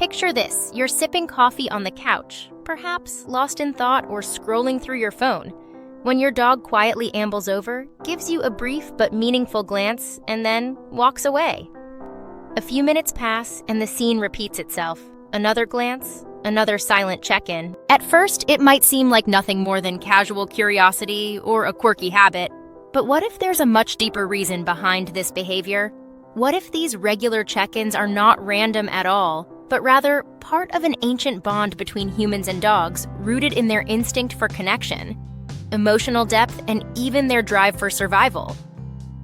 Picture this, you're sipping coffee on the couch, perhaps lost in thought or scrolling through your phone, when your dog quietly ambles over, gives you a brief but meaningful glance, and then walks away. A few minutes pass and the scene repeats itself. Another glance, another silent check-in. At first, it might seem like nothing more than casual curiosity or a quirky habit. But what if there's a much deeper reason behind this behavior? What if these regular check-ins are not random at all, but rather part of an ancient bond between humans and dogs rooted in their instinct for connection, emotional depth, and even their drive for survival?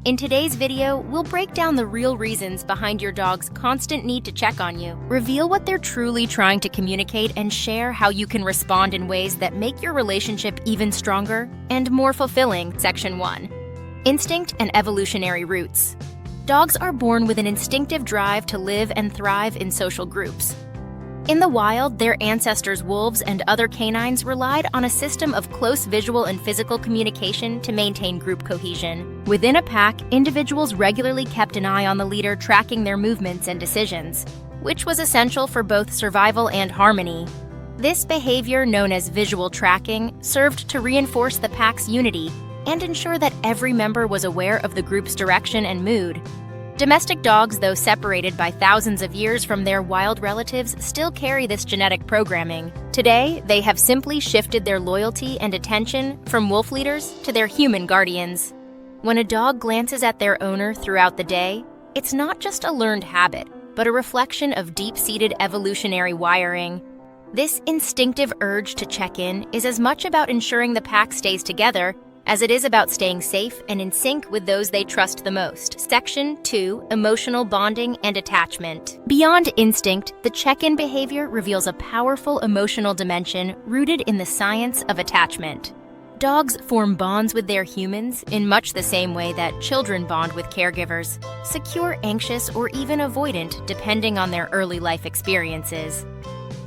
In today's video, we'll break down the real reasons behind your dog's constant need to check on you, reveal what they're truly trying to communicate, and share how you can respond in ways that make your relationship even stronger and more fulfilling. Section 1. Instinct and evolutionary roots. Dogs are born with an instinctive drive to live and thrive in social groups. In the wild, their ancestors wolves and other canines relied on a system of close visual and physical communication to maintain group cohesion. Within a pack, individuals regularly kept an eye on the leader, tracking their movements and decisions, which was essential for both survival and harmony. This behavior, known as visual tracking, served to reinforce the pack's unity and ensure that every member was aware of the group's direction and mood. Domestic dogs, though separated by thousands of years from their wild relatives, still carry this genetic programming. Today, they have simply shifted their loyalty and attention from wolf leaders to their human guardians. When a dog glances at their owner throughout the day, it's not just a learned habit, but a reflection of deep-seated evolutionary wiring. This instinctive urge to check in is as much about ensuring the pack stays together as it is about staying safe and in sync with those they trust the most. Section 2. Emotional bonding and attachment. Beyond instinct, the check-in behavior reveals a powerful emotional dimension rooted in the science of attachment. Dogs form bonds with their humans in much the same way that children bond with caregivers, secure, anxious, or even avoidant depending on their early life experiences.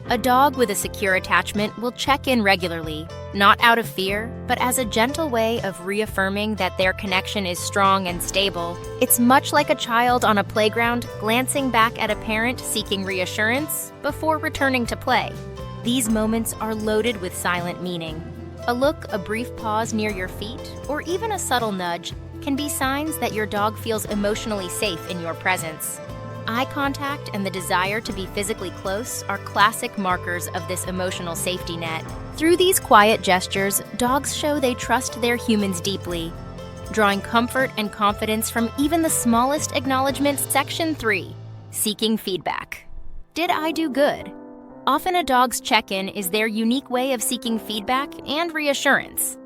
A dog with a secure attachment will check in regularly, not out of fear, but as a gentle way of reaffirming that their connection is strong and stable. It's much like a child on a playground glancing back at a parent seeking reassurance before returning to play. These moments are loaded with silent meaning. A look, a brief pause near your feet, or even a subtle nudge can be signs that your dog feels emotionally safe in your presence. Eye contact and the desire to be physically close are classic markers of this emotional safety net. Through these quiet gestures, dogs show they trust their humans deeply, drawing comfort and confidence from even the smallest acknowledgments. Section 3. Seeking feedback. Did I do good? Often a dog's check-in is their unique way of seeking feedback and reassurance.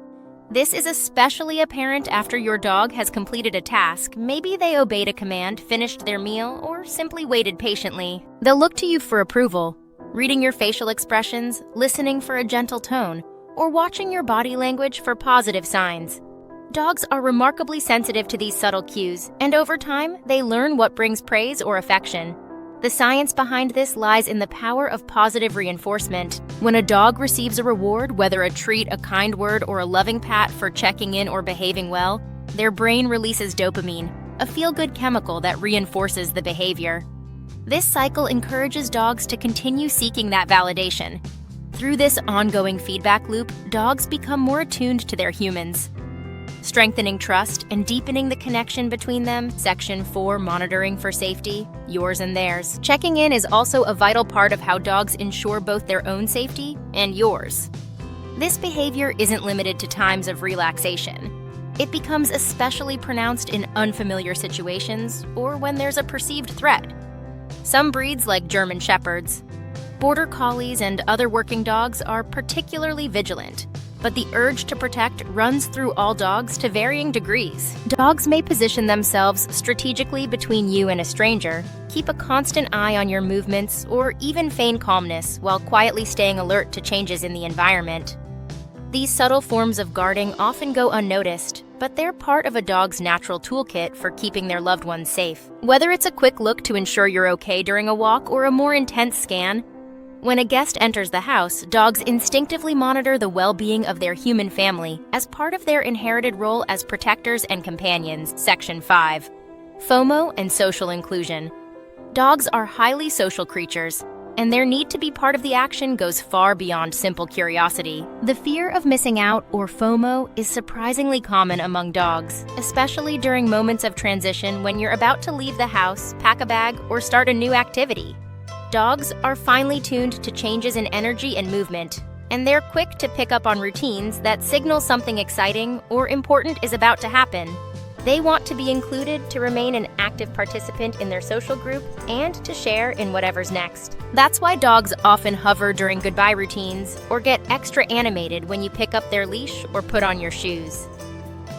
This is especially apparent after your dog has completed a task. Maybe they obeyed a command, finished their meal, or simply waited patiently. They'll look to you for approval, reading your facial expressions, listening for a gentle tone, or watching your body language for positive signs. Dogs are remarkably sensitive to these subtle cues, and over time, they learn what brings praise or affection. The science behind this lies in the power of positive reinforcement. When a dog receives a reward, whether a treat, a kind word, or a loving pat for checking in or behaving well, their brain releases dopamine, a feel-good chemical that reinforces the behavior. This cycle encourages dogs to continue seeking that validation. Through this ongoing feedback loop, dogs become more attuned to their humans, strengthening trust and deepening the connection between them. Section 4. Monitoring for safety, yours and theirs. Checking in is also a vital part of how dogs ensure both their own safety and yours. This behavior isn't limited to times of relaxation. It becomes especially pronounced in unfamiliar situations or when there's a perceived threat. Some breeds, like German Shepherds, Border Collies, and other working dogs are particularly vigilant. But the urge to protect runs through all dogs to varying degrees. Dogs may position themselves strategically between you and a stranger, keep a constant eye on your movements, or even feign calmness while quietly staying alert to changes in the environment. These subtle forms of guarding often go unnoticed, but they're part of a dog's natural toolkit for keeping their loved ones safe. Whether it's a quick look to ensure you're okay during a walk or a more intense scan, when a guest enters the house, dogs instinctively monitor the well-being of their human family as part of their inherited role as protectors and companions. Section 5. FOMO and social inclusion. Dogs are highly social creatures. and their need to be part of the action goes far beyond simple curiosity. The fear of missing out, or FOMO, is surprisingly common among dogs, especially during moments of transition when you're about to leave the house, pack a bag, or start a new activity. Dogs are finely tuned to changes in energy and movement, and they're quick to pick up on routines that signal something exciting or important is about to happen. They want to be included, to remain an active participant in their social group, and to share in whatever's next. That's why dogs often hover during goodbye routines or get extra animated when you pick up their leash or put on your shoes.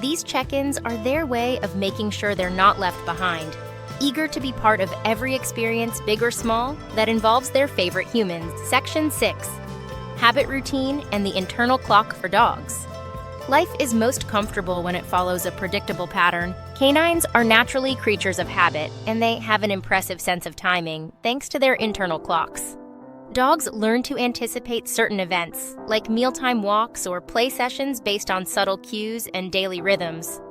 These check-ins are their way of making sure they're not left behind, eager to be part of every experience, big or small, that involves their favorite humans. Section 6. Habit routine and the internal clock for dogs. Life is most comfortable when it follows a predictable pattern. Canines are naturally creatures of habit, and they have an impressive sense of timing thanks to their internal clocks. Dogs learn to anticipate certain events, like mealtime walks or play sessions based on subtle cues and daily rhythms.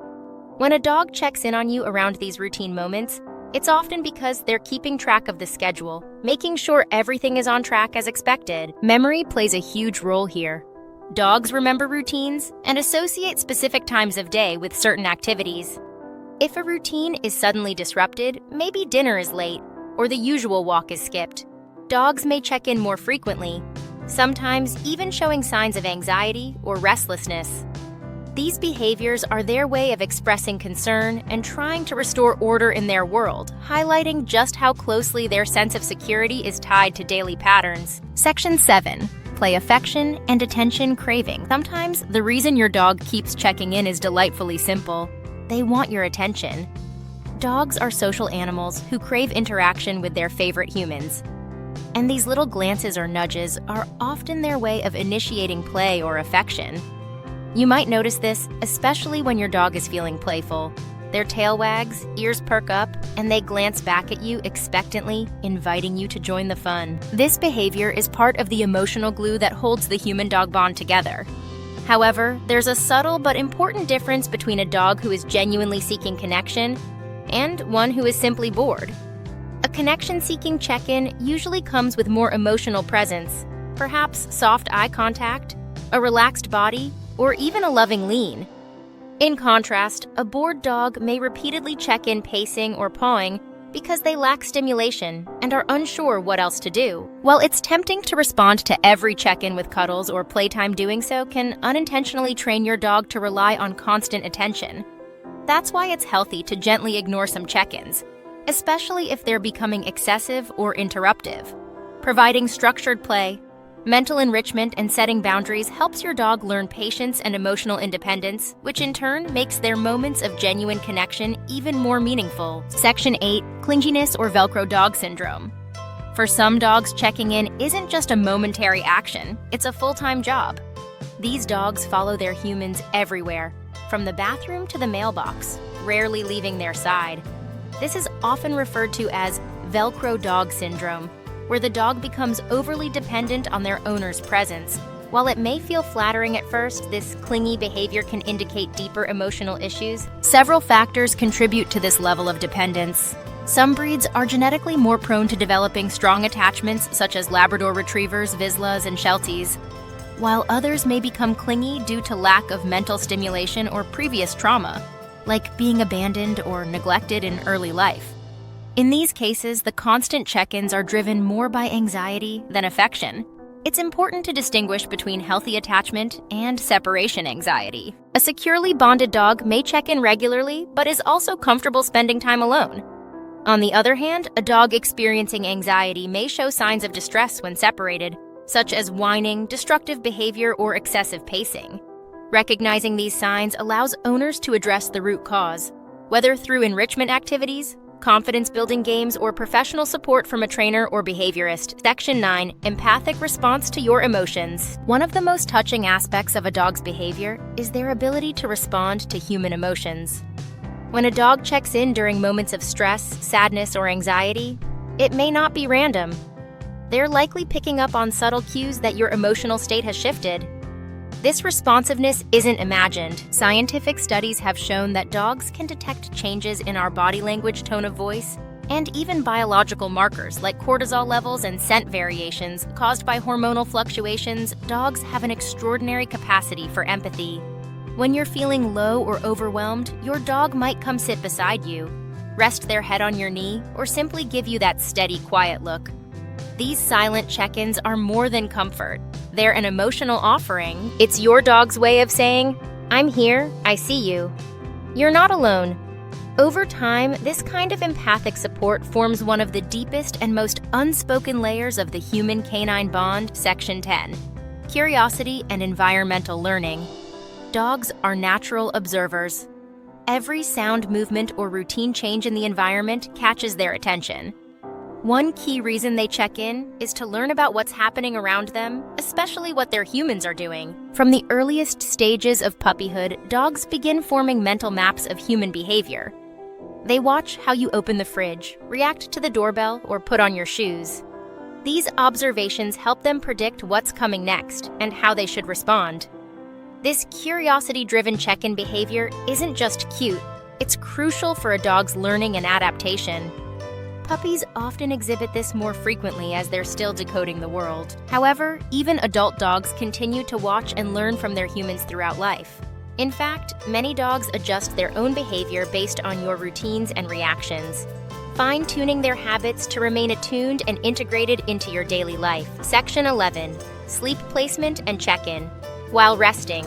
When a dog checks in on you around these routine moments, it's often because they're keeping track of the schedule, making sure everything is on track as expected. Memory plays a huge role here. Dogs remember routines and associate specific times of day with certain activities. If a routine is suddenly disrupted, maybe dinner is late or the usual walk is skipped, dogs may check in more frequently, sometimes even showing signs of anxiety or restlessness. These behaviors are their way of expressing concern and trying to restore order in their world, highlighting just how closely their sense of security is tied to daily patterns. Section 7. Play affection and attention craving. Sometimes the reason your dog keeps checking in is delightfully simple. They want your attention. Dogs are social animals who crave interaction with their favorite humans. And these little glances or nudges are often their way of initiating play or affection. You might notice this especially when your dog is feeling playful. Their tail wags, ears perk up, and they glance back at you expectantly, inviting you to join the fun. This behavior is part of the emotional glue that holds the human-dog bond together. However, there's a subtle but important difference between a dog who is genuinely seeking connection and one who is simply bored. A connection-seeking check-in usually comes with more emotional presence, perhaps soft eye contact, a relaxed body, or even a loving lean. In contrast, a bored dog may repeatedly check in pacing or pawing because they lack stimulation and are unsure what else to do. While it's tempting to respond to every check-in with cuddles or playtime, doing so can unintentionally train your dog to rely on constant attention. That's why it's healthy to gently ignore some check-ins, especially if they're becoming excessive or interruptive. Providing structured play, mental enrichment, and setting boundaries helps your dog learn patience and emotional independence, which in turn makes their moments of genuine connection even more meaningful. Section 8. Clinginess or Velcro dog syndrome. For some dogs, checking in isn't just a momentary action, it's a full-time job. These dogs follow their humans everywhere, from the bathroom to the mailbox, rarely leaving their side. This is often referred to as Velcro dog syndrome, where the dog becomes overly dependent on their owner's presence. While it may feel flattering at first, this clingy behavior can indicate deeper emotional issues. Several factors contribute to this level of dependence. Some breeds are genetically more prone to developing strong attachments, such as Labrador Retrievers, Vizslas, and Shelties, while others may become clingy due to lack of mental stimulation or previous trauma, like being abandoned or neglected in early life. In these cases, the constant check-ins are driven more by anxiety than affection. It's important to distinguish between healthy attachment and separation anxiety. A securely bonded dog may check in regularly, but is also comfortable spending time alone. On the other hand, a dog experiencing anxiety may show signs of distress when separated, such as whining, destructive behavior, or excessive pacing. Recognizing these signs allows owners to address the root cause, whether through enrichment activities, confidence-building games, or professional support from a trainer or behaviorist. Section 9. Empathic response to your emotions. One of the most touching aspects of a dog's behavior is their ability to respond to human emotions. When a dog checks in during moments of stress, sadness, or anxiety, it may not be random. They're likely picking up on subtle cues that your emotional state has shifted. This responsiveness isn't imagined. Scientific studies have shown that dogs can detect changes in our body language, tone of voice, And even biological markers like cortisol levels and scent variations caused by hormonal fluctuations, dogs have an extraordinary capacity for empathy. When you're feeling low or overwhelmed, your dog might come sit beside you, rest their head on your knee, or simply give you that steady, quiet look. These silent check-ins are more than comfort. They're an emotional offering. It's your dog's way of saying, "I'm here, I see you. You're not alone." Over time, this kind of empathic support forms one of the deepest and most unspoken layers of the human-canine bond, Section 10. Curiosity and environmental learning. Dogs are natural observers. Every sound, movement, or routine change in the environment catches their attention. One key reason they check in is to learn about what's happening around them, especially what their humans are doing. From the earliest stages of puppyhood, dogs begin forming mental maps of human behavior. They watch how you open the fridge, react to the doorbell, or put on your shoes. These observations help them predict what's coming next and how they should respond. This curiosity-driven check-in behavior isn't just cute, it's crucial for a dog's learning and adaptation. Puppies often exhibit this more frequently as they're still decoding the world. However, even adult dogs continue to watch and learn from their humans throughout life. In fact, many dogs adjust their own behavior based on your routines and reactions, fine-tuning their habits to remain attuned and integrated into your daily life. Section 11. Sleep placement and check-in. While resting.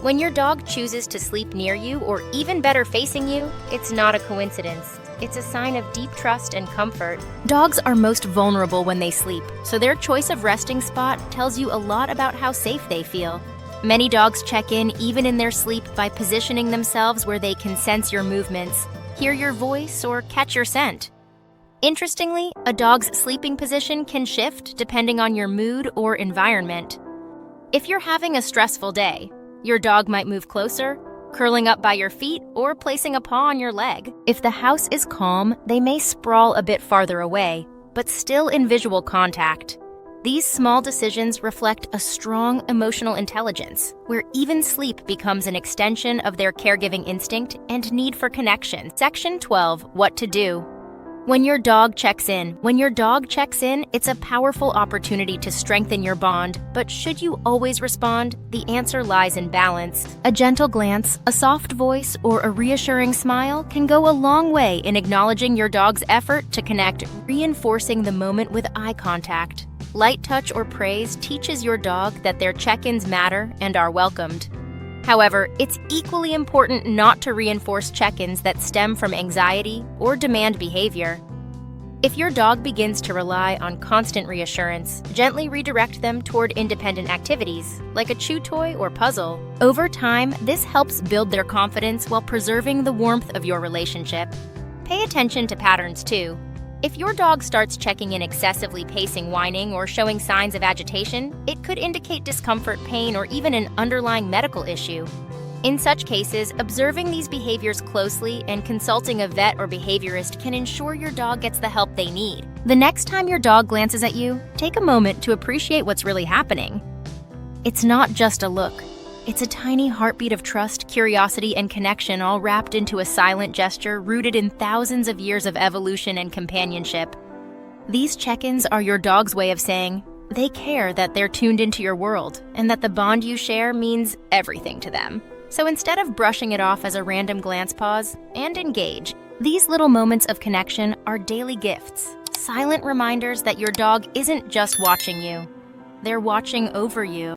When your dog chooses to sleep near you or even better facing you, it's not a coincidence. It's a sign of deep trust and comfort. Dogs are most vulnerable when they sleep, so their choice of resting spot tells you a lot about how safe they feel. Many dogs check in even in their sleep by positioning themselves where they can sense your movements, hear your voice, or catch your scent. Interestingly, a dog's sleeping position can shift depending on your mood or environment. If you're having a stressful day, your dog might move closer, curling up by your feet, or placing a paw on your leg. If the house is calm, they may sprawl a bit farther away, but still in visual contact. These small decisions reflect a strong emotional intelligence, where even sleep becomes an extension of their caregiving instinct and need for connection. Section 12. What to do. When your dog checks in, it's a powerful opportunity to strengthen your bond, but should you always respond? The answer lies in balance. A gentle glance, a soft voice, or a reassuring smile can go a long way in acknowledging your dog's effort to connect, reinforcing the moment with eye contact. Light touch or praise teaches your dog that their check-ins matter and are welcomed. However, it's equally important not to reinforce check-ins that stem from anxiety or demand behavior. If your dog begins to rely on constant reassurance, gently redirect them toward independent activities, like a chew toy or puzzle. Over time, this helps build their confidence while preserving the warmth of your relationship. Pay attention to patterns too. If your dog starts checking in excessively, pacing, whining, or showing signs of agitation, it could indicate discomfort, pain, or even an underlying medical issue. In such cases, observing these behaviors closely and consulting a vet or behaviorist can ensure your dog gets the help they need. The next time your dog glances at you, take a moment to appreciate what's really happening. It's not just a look. It's a tiny heartbeat of trust, curiosity, and connection, all wrapped into a silent gesture rooted in thousands of years of evolution and companionship. These check-ins are your dog's way of saying they care, that they're tuned into your world, and that the bond you share means everything to them. So instead of brushing it off as a random glance, pause and engage. These little moments of connection are daily gifts, silent reminders that your dog isn't just watching you, they're watching over you.